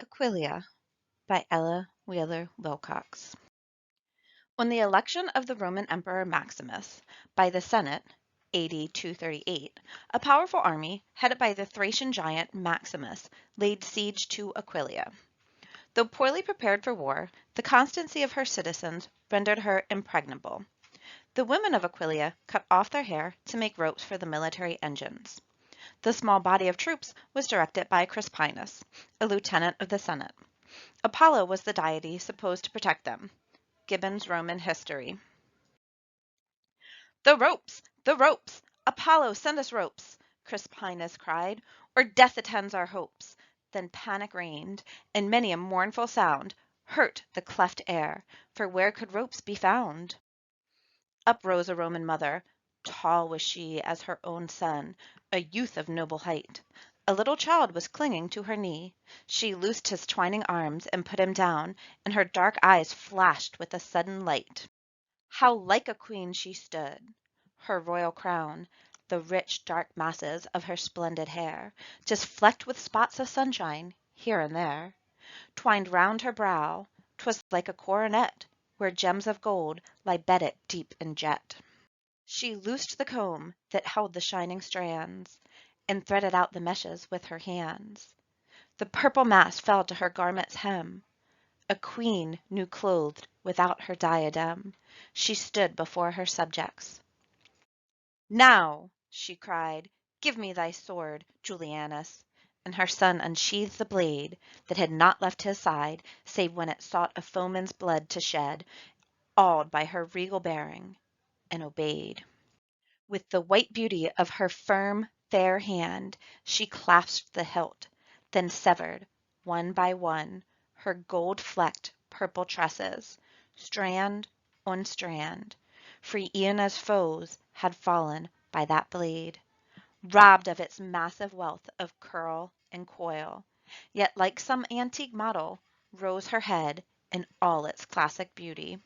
Aquileia by Ella Wheeler Wilcox. On the election of the Roman Emperor Maximus by the Senate, AD 238, a powerful army headed by the Thracian giant Maximus laid siege to Aquileia. Though poorly prepared for war, the constancy of her citizens rendered her impregnable. The women of Aquileia cut off their hair to make ropes for the military engines. The small body of troops was directed by Crispinus, a lieutenant of the Senate. Apollo was the deity supposed to protect them. Gibbon's Roman History. "The ropes! The ropes! Apollo, send us ropes!" Crispinus cried, "or death attends our hopes." Then panic reigned, and many a mournful sound hurt the cleft air, for where could ropes be found? Up rose a Roman mother. Tall was she as her own son, a youth of noble height. A little child was clinging to her knee. She loosed his twining arms and put him down, and her dark eyes flashed with a sudden light. How like a queen she stood! Her royal crown, the rich dark masses of her splendid hair, just flecked with spots of sunshine, here and there, twined round her brow, 'twas like a coronet, where gems of gold lie bedded deep in jet. She loosed the comb that held the shining strands, and threaded out the meshes with her hands. The purple mass fell to her garment's hem. A queen new clothed without her diadem, she stood before her subjects. "Now," she cried, "give me thy sword, Julianus." And her son unsheathed the blade that had not left his side, save when it sought a foeman's blood to shed, awed by her regal bearing, and obeyed. With the white beauty of her firm, fair hand, she clasped the hilt, then severed, one by one, her gold-flecked purple tresses, strand on strand, for Iona's foes had fallen by that blade, robbed of its massive wealth of curl and coil, yet like some antique model rose her head in all its classic beauty.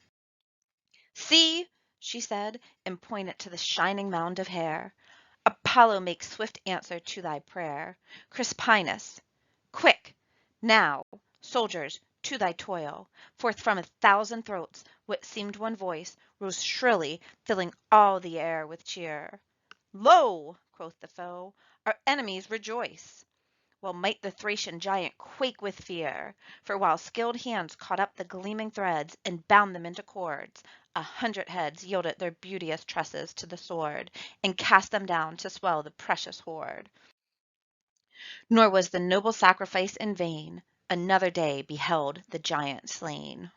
"See!" she said, and pointed to the shining mound of hair. "Apollo make swift answer to thy prayer. Crispinus! Quick! Now, soldiers, to thy toil!" Forth from 1,000 throats what seemed one voice rose shrilly, filling all the air with cheer. "Lo!" quoth the foe, "our enemies rejoice!" Well might the Thracian giant quake with fear, for while skilled hands caught up the gleaming threads and bound them into cords, 100 heads yielded their beauteous tresses to the sword, and cast them down to swell the precious hoard. Nor was the noble sacrifice in vain. Another day beheld the giant slain.